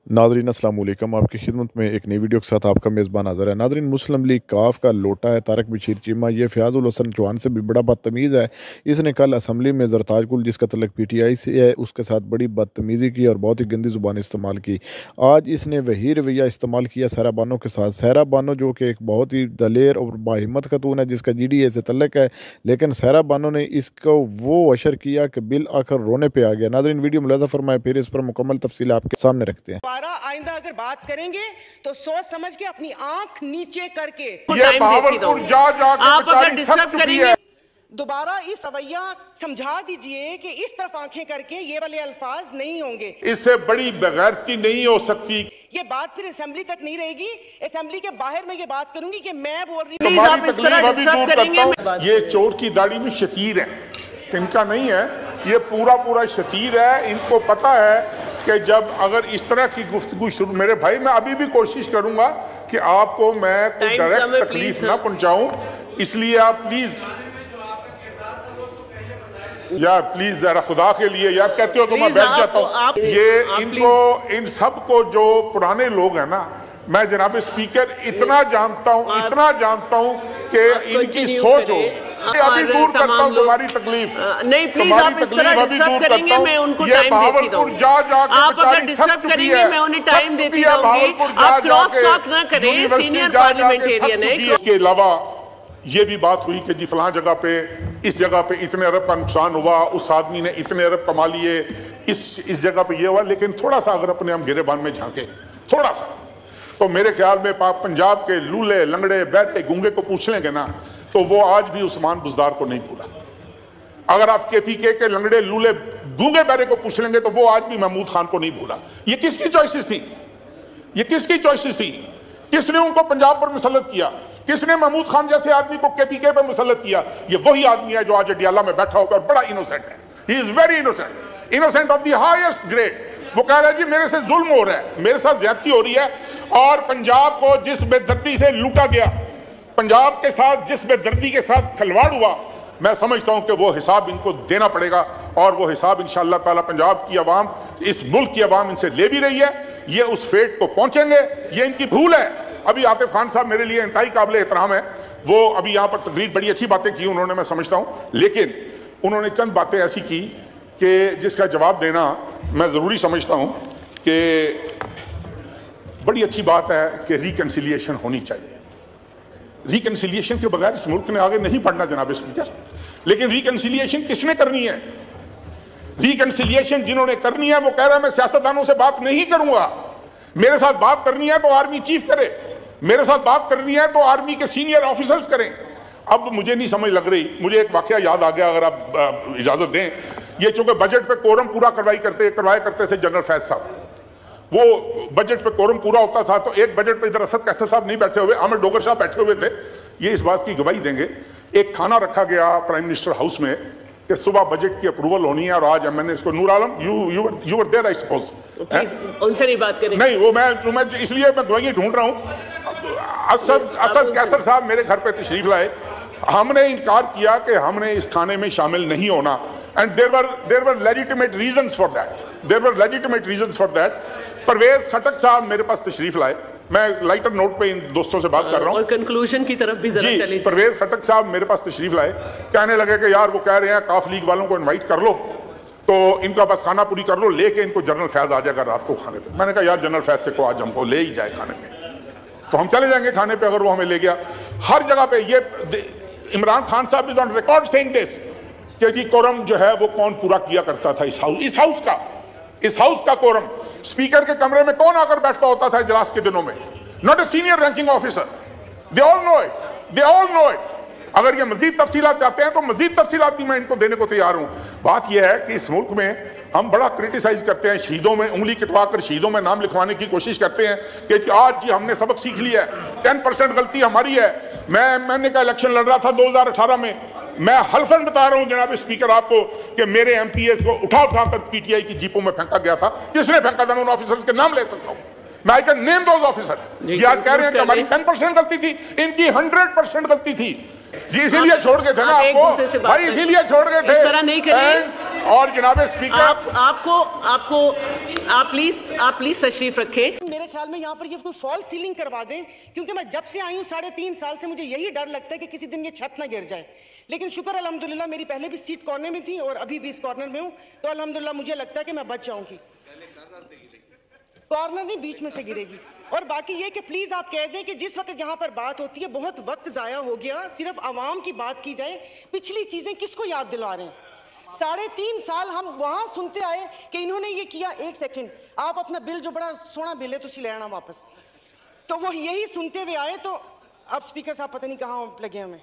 Nadreen अस्सलाम वालेकुम। आपकी खिदमत में एक नई वीडियो के साथ आपका मेज़बान हाज़िर है। नादरीन, मुस्लिम लीग काफ का लोटा है तारक बशीर चीमा, ये फ़याज़ुल हसन चौहान से भी बड़ा बदतमीज़ है। इसने कल असम्बली में ज़रताज गुल, जिसका तल्लुक पीटीआई से है, उसके साथ बड़ी बदतमीज़ी की और बहुत ही गंदी ज़ुबान इस्तेमाल की। आज इसने वही रवैया इस्तेमाल किया सहरा बानो के साथ। सहरा बानो जो कि एक बहुत ही दलेर और बाहिम्मत खतून है, जिसका जीडीए से तल्लुक है, लेकिन सहरा बानो ने इसको वो अशर किया कि बिल आखिर रोने पे आ गया। नादरीन, वीडियो मुलाज़ा फरमाएं, फिर इस पर मुकम्मल तफसील आपके सामने रखते हैं। आइंदा अगर बात करेंगे तो सोच समझ के अपनी आंख नीचे करके ये भावलपुर जा आप अगर के डिस्टर्ब करेंगे दोबारा इस रवैया समझा दीजिए कि इस तरफ आंखें करके ये वाले अल्फाज नहीं होंगे। इससे बड़ी बेगैरती नहीं हो सकती। ये बात फिर असेंबली तक नहीं रहेगी, असेंबली के बाहर मैं ये बात करूंगी कि मैं बोल रही हूं। तुम्हारी तकलीफ अभी दूर करता हूं। ये चोर की दाढ़ी में शतीर है, इनका नहीं है, ये पूरा शतीर है। इनको पता है कि जब अगर इस तरह की गुफ्तगू शुरू, मेरे भाई मैं अभी भी कोशिश करूंगा कि आपको मैं कोई डायरेक्ट तकलीफ ना पहुंचाऊं, इसलिए आप प्लीज यार प्लीज जरा खुदा के लिए यार कहते हो तो मैं बैठ जाता हूं। ये इनको इन सब को जो पुराने लोग हैं ना, मैं जनाब स्पीकर इतना जानता हूं कि इनकी सोच हो। अभी दूर करता हूं तुम्हारी तकलीफ, नहीं प्लीज आप इस तरह डिस्टर्ब करेंगे, मैं उनको टाइम देती रहूंगी। आप अगर डिस्टर्ब करेंगे मैं उन्हें टाइम देती रहूंगी। आप क्रॉस टॉक ना करें, सीनियर पार्लियामेंटेरियन है। इसके अलावा ये भी बात हुई कि जी फलां जगह पे, इस जगह पे इतने अरब का नुकसान हुआ, उस आदमी ने इतने अरब कमा लिए, इस जगह पे ये हुआ। लेकिन थोड़ा सा अगर अपने हम गिरेबान में झांके थोड़ा सा, तो मेरे ख्याल में पंजाब के लूले लंगड़े बहते गूंगे को पूछ लेंगे ना, तो वो आज भी उस्मान बुज़दार को नहीं भूला। अगर आप केपीके के लंगड़े लूले गूंगे बहरे को पूछ लेंगे तो वो आज भी महमूद खान को नहीं भूला। ये किसकी चॉइसेस थी? ये किसकी चॉइसेस थी? किसने उनको पंजाब पर मुसल्लत किया? किसने महमूद खान जैसे आदमी को केपीके पर मुसल्लत किया? ये वही आदमी है जो आज अडियाला में बैठा होकर बड़ा इनोसेंट है। He is very innocent of the highest grade. वो कह रहा है जी मेरे से जुल्म हो रहा है, मेरे साथ ज्यादती हो रही है, और पंजाब को जिस बेदर्दी से लूटा गया, पंजाब के साथ जिस बेदर्दी के साथ खिलवाड़ हुआ, मैं समझता हूं कि वो हिसाब इनको देना पड़ेगा। और वो हिसाब इंशाअल्लाह ताला पंजाब की आवाम, इस मुल्क की आवाम इनसे ले भी रही है। ये उस फेट को पहुंचेंगे, ये इनकी भूल है। अभी आतिफ खान साहब मेरे लिए इंतहाई काबिल एहतराम है, वो अभी यहाँ पर तकरीर बड़ी अच्छी बातें की उन्होंने, मैं समझता हूँ, लेकिन उन्होंने चंद बातें ऐसी की कि जिसका जवाब देना मैं ज़रूरी समझता हूँ कि बड़ी अच्छी बात है कि रिकन्सिलिएशन होनी चाहिए। रिकन्सिलिएशन के बगैर इस मुल्क ने आगे नहीं बढ़ना जनाब स्पीकर। लेकिन रिकन्सिलिएशन किसने करनी है? रिकन्सिलिएशन जिन्होंने करनी है वो कह रहा है मैं सियासतदानों से बात नहीं करूंगा, मेरे साथ बात करनी है तो आर्मी चीफ करे, मेरे साथ बात करनी है तो आर्मी के सीनियर ऑफिसर्स करें। अब मुझे नहीं समझ लग रही, मुझे एक वाकया याद आ गया, अगर आप इजाजत दें। ये चूंकि बजट पे कोरम पूरा करवाया करते थे जनरल फैज साहब, वो बजट पे कोरम पूरा होता था तो एक बजट पे इधर असद कैसर साहब नहीं बैठे हुए, आमिर डोगर साहब बैठे हुए थे। ये इस बात की गवाही देंगे, एक खाना रखा गया प्राइम मिनिस्टर हाउस में कि सुबह बजट की अप्रूवल होनी है, और आज मैंने इसको Noor Alam you were there I suppose, उनसे नहीं बात करेंगे। नहीं वो मैं इसलिए मैं गवाही ढूंढ रहा हूं। असद कैसर साहब मेरे घर पे तशरीफ लाए, हमने इनकार किया कि हमने इस खाने में शामिल नहीं होना, and there were legitimate reasons for that. Parvez Khattak साहब मेरे पास तशरीफ लाए, मैं लाइटर नोट पे इन दोस्तों से बात कर रहा हूं, और कंक्लूजन की तरफ भी जरा चलिए। परवेज खटक साहब मेरे पास तशरीफ लाए, कहने लगे कि यार वो कह रहे हैं काफ लीग वालों को इनवाइट कर लो, तो इनका बस खाना पूरी कर लो, लेके इनको जनरल फैज आ जाएगा रात को खाने पे। मैंने कहा यार जनरल फैज से को आज हमको ले ही जाए खाने पे, तो हम चले जाएंगे खाने पे अगर वो हमें ले गया। हर जगह पे ये इमरान खान साहब is on record saying this कि जी कोरम जो है वो कौन पूरा किया करता था इस हाउस का कोरम। स्पीकर के कमरे में कौन आकर बैठता होता था इजलास के दिनों में? Not a senior ranking officer. They all know it. अगर ये मजीद तफसीलात चाहते हैं तो मजीद तफसीलात भी मैं इनको देने को तैयार हूं। बात यह है कि इस मुल्क में हम बड़ा क्रिटिसाइज करते हैं, शहीदों में उंगली कटवा कर शहीदों में नाम लिखवाने की कोशिश करते हैं कि आज जी हमने सबक सीख लिया है, 10% गलती हमारी है। मैंने कहा इलेक्शन लड़ रहा था 2018 में, मैं हल्फन बता रहा हूं जनाब स्पीकर आपको कि मेरे एमपीएस को उठा कर पीटीआई की जीपों में फेंका गया था। किसने फेंका था? मैं उन ऑफिसर्स के नाम ले सकता हूं, मैं I can name those officers. ये आज कह रहे हैं कि हमारी 10% गलती थी, इनकी 100% गलती थी जी, इसीलिए छोड़ गए थे ना आपको भाई, इसीलिए छोड़ गए थे। इस तरह नहीं करिए, और जनाब स्पीकर आप प्लीज तशरीफ रखें। मेरे ख्याल में यहाँ पर ये कोई फॉल्स सीलिंग करवा दें, क्योंकि मैं जब से आई हूँ 3.5 साल से मुझे यही डर लगता है कि किसी दिन ये छत ना गिर जाए। लेकिन शुक्र अल्हम्दुलिल्लाह मेरी पहले भी सीट कॉर्नर में थी और अभी भी इस कॉर्नर में हूँ, तो अल्हम्दुलिल्लाह मुझे लगता है कि मैं बच जाऊंगी। कॉर्नर नहीं, बीच में से गिरेगी। और बाकी ये कि प्लीज आप कह दें कि जिस वक्त यहाँ पर बात होती है बहुत वक्त जाया हो गया, सिर्फ आवाम की बात की जाए। पिछली चीजें किसको याद दिला रहे हैं? 3.5 साल हम वहां सुनते आए कि इन्होंने ये किया। एक सेकंड, आप अपना बिल जो बड़ा सोना बिल है तुसी ले आना वापस, तो वो यही सुनते हुए आए। तो अब स्पीकर साहब पता नहीं कहाँ लगे हमें।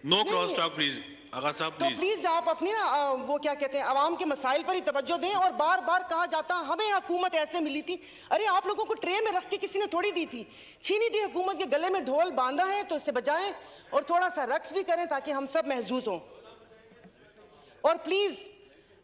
नो क्रॉस टॉक प्लीज आगा साहब, तो प्लीज आप अपनी ना वो क्या कहते हैं आवाम के मसाइल पर ही तवज्जो दें। और बार बार कहा जाता हमें हुकूमत ऐसे मिली थी। अरे आप लोगों को ट्रे में रख के किसी ने थोड़ी दी थी, छीनी थी हुकूमत के गले में ढोल बांधा है तो इससे बजाएं और थोड़ा सा रक्स भी करें ताकि हम सब महजूज हों। और प्लीज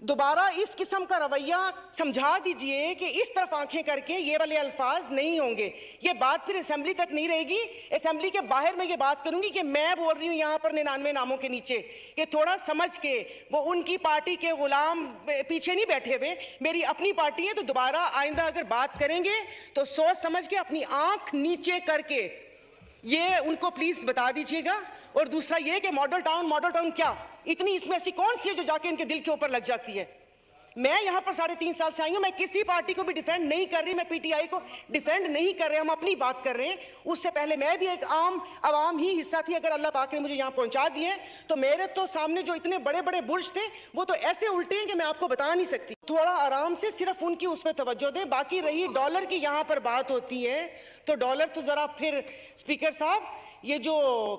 दोबारा इस किस्म का रवैया समझा दीजिए कि इस तरफ आंखें करके ये वाले अल्फाज नहीं होंगे। ये बात फिर असेंबली तक नहीं रहेगी। असेंबली के बाहर मैं ये बात करूंगी कि मैं बोल रही हूं यहाँ पर 99 नामों के नीचे कि थोड़ा समझ के, वो उनकी पार्टी के गुलाम पीछे नहीं बैठे हुए, मेरी अपनी पार्टी है। तो दोबारा आइंदा अगर बात करेंगे तो सोच समझ के अपनी आंख नीचे करके ये उनको प्लीज बता दीजिएगा। और दूसरा ये कि मॉडल टाउन क्या, इतनी इसमें ऐसी कौन सी है जो जाके इनके दिल के ऊपर लग जाती है? मैं यहाँ पर 3.5 साल से आई हूँ, मैं किसी पार्टी को भी डिफेंड नहीं कर रही, मैं पीटीआई को डिफेंड नहीं कर रहे, हम अपनी बात कर रहे हैं। उससे पहले मैं भी एक आवाम ही हिस्सा थी। अगर अल्लाह पाक ने मुझे यहाँ पहुंचा दिए तो मेरे तो सामने जो इतने बड़े बड़े बुर्ज थे वो तो ऐसे उल्टे हैं कि मैं आपको बता नहीं सकती। थोड़ा आराम से सिर्फ उनकी उस पर तवज्जो दे। बाकी रही डॉलर की यहाँ पर बात होती है तो डॉलर तो जरा फिर स्पीकर साहब ये जो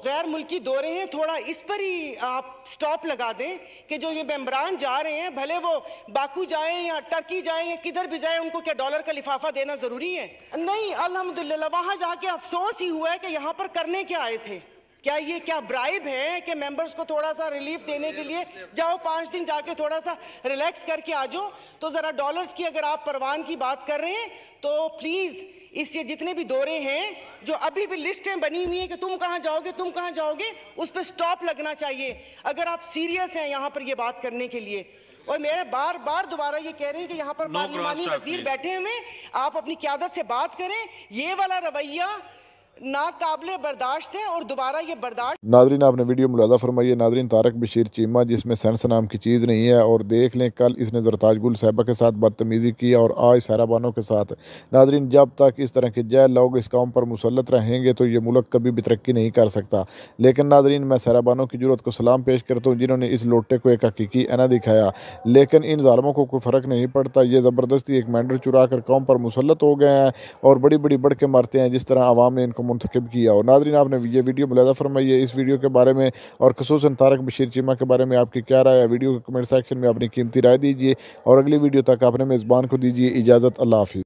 गैर मुल्की दौरे हैं थोड़ा इस पर ही आप स्टॉप लगा दें कि जो ये मेंबरान जा रहे हैं, भले वो बाकू जाएं या टर्की जाएं या किधर भी जाएं, उनको क्या डॉलर का लिफाफा देना जरूरी है? नहीं, अल्हम्दुलिल्लाह वहां जाके अफसोस ही हुआ है कि यहाँ पर करने क्या आए थे। क्या ब्राइब है कि मेंबर्स को थोड़ा सा रिलीफ देने के लिए जाओ 5 दिन जाके थोड़ा सा रिलैक्स करके आ जाओ? तो जरा डॉलर्स की अगर आप परवान की बात कर रहे हैं तो प्लीज इससे जितने भी दौरे हैं जो अभी भी लिस्टें बनी हुई हैं कि तुम कहां जाओगे, उस पर स्टॉप लगना चाहिए अगर आप सीरियस हैं यहाँ पर ये बात करने के लिए। और मेरे बार बार दोबारा ये कह रहे हैं कि यहाँ पर पार्लिमानी वजीर बैठे हुए, आप अपनी क़यादत से बात करें। ये वाला रवैया नाकाबिले बर्दाश्त है और दोबारा ये बर्दाश्त। नादरीन आपने वीडियो मुलाजा फरमाइए। नादरीन तारक बशीर चीमा जिसमें सेंस नाम की चीज़ नहीं है, और देख लें कल इसने जरताज गुल साहिबा के साथ बदतमीज़ी की और आज सहराबानों के साथ। नादरीन जब तक इस तरह के जैल लोग इस कौम पर मुसल्लत रहेंगे तो ये मुल्क कभी भी तरक्की नहीं कर सकता। लेकिन नादरीन मैं सहराबानों की जरूरत को सलाम पेश करता हूँ जिन्होंने इस लोटे को एक हकीकी एना दिखाया। लेकिन इन ज़ालिमों को कोई फ़र्क नहीं पड़ता, ये ज़बरदस्ती एक मैंडर चुरा कर कौम पर मुसल्लत हो गए हैं और बड़ी बड़ी बढ़ के मारते हैं जिस तरह आवाम ने इनको मुंतखब किया। और नादरीन आपने ये वीडियो मुलाजा फरमाइए। इस वीडियो के बारे में और खुसूसन तारक बशीर चीमा के बारे में आपकी क्या राय है? वीडियो के कमेंट सेक्शन में अपनी कीमती राय दीजिए और अगली वीडियो तक अपने मेज़बान को दीजिए इजाज़त। अल्लाह हाफिज़।